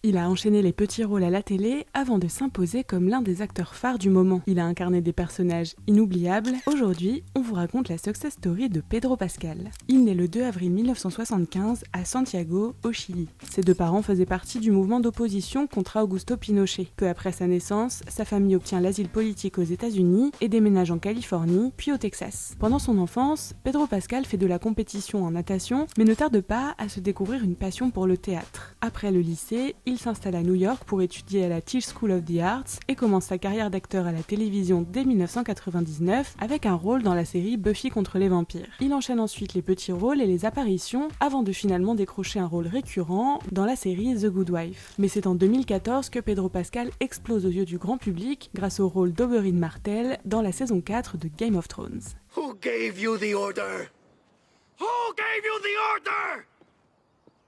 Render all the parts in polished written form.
Il a enchaîné les petits rôles à la télé avant de s'imposer comme l'un des acteurs phares du moment. Il a incarné des personnages inoubliables. Aujourd'hui, on vous raconte la success story de Pedro Pascal. Il naît le 2 avril 1975 à Santiago, au Chili. Ses deux parents faisaient partie du mouvement d'opposition contre Augusto Pinochet. Peu après sa naissance, sa famille obtient l'asile politique aux États-Unis et déménage en Californie, puis au Texas. Pendant son enfance, Pedro Pascal fait de la compétition en natation, mais ne tarde pas à se découvrir une passion pour le théâtre. Après le lycée, il s'installe à New York pour étudier à la Tisch School of the Arts et commence sa carrière d'acteur à la télévision dès 1999 avec un rôle dans la série Buffy contre les vampires. Il enchaîne ensuite les petits rôles et les apparitions avant de finalement décrocher un rôle récurrent dans la série The Good Wife. Mais c'est en 2014 que Pedro Pascal explose aux yeux du grand public grâce au rôle d'Oberyn Martell dans la saison 4 de Game of Thrones. Who gave you the order? Who gave you the order?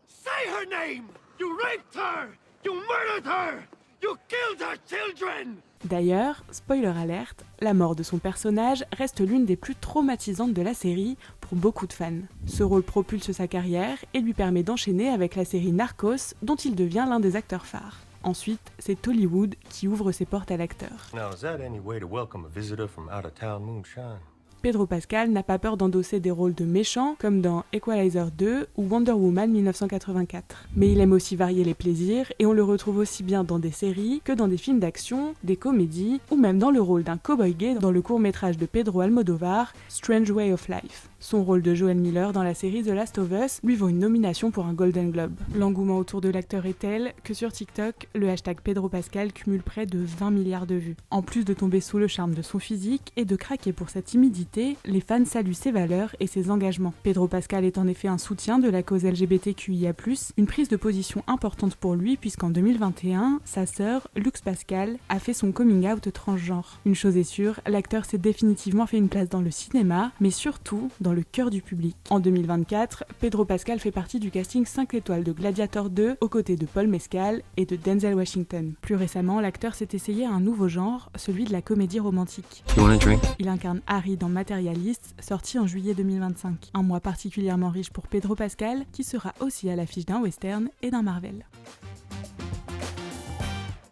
Say her name! You raped her! You murdered her! You killed her children! D'ailleurs, spoiler alerte, la mort de son personnage reste l'une des plus traumatisantes de la série pour beaucoup de fans. Ce rôle propulse sa carrière et lui permet d'enchaîner avec la série Narcos dont il devient l'un des acteurs phares. Ensuite, c'est Hollywood qui ouvre ses portes à l'acteur. Now, is that any way to welcome a visitor from out of town moonshine? Pedro Pascal n'a pas peur d'endosser des rôles de méchants comme dans Equalizer 2 ou Wonder Woman 1984. Mais il aime aussi varier les plaisirs et on le retrouve aussi bien dans des séries que dans des films d'action, des comédies ou même dans le rôle d'un cow-boy gay dans le court-métrage de Pedro Almodóvar, Strange Way of Life. Son rôle de Joel Miller dans la série The Last of Us lui vaut une nomination pour un Golden Globe. L'engouement autour de l'acteur est tel que sur TikTok, le hashtag Pedro Pascal cumule près de 20 milliards de vues. En plus de tomber sous le charme de son physique et de craquer pour sa timidité, les fans saluent ses valeurs et ses engagements. Pedro Pascal est en effet un soutien de la cause LGBTQIA+, une prise de position importante pour lui puisqu'en 2021, sa sœur, Lux Pascal, a fait son coming out transgenre. Une chose est sûre, l'acteur s'est définitivement fait une place dans le cinéma, mais surtout dans le cœur du public. En 2024, Pedro Pascal fait partie du casting 5 étoiles de Gladiator 2 aux côtés de Paul Mescal et de Denzel Washington. Plus récemment, l'acteur s'est essayé à un nouveau genre, celui de la comédie romantique. Il incarne Harry dans Materialist, sorti en juillet 2025. Un mois particulièrement riche pour Pedro Pascal, qui sera aussi à l'affiche d'un western et d'un Marvel.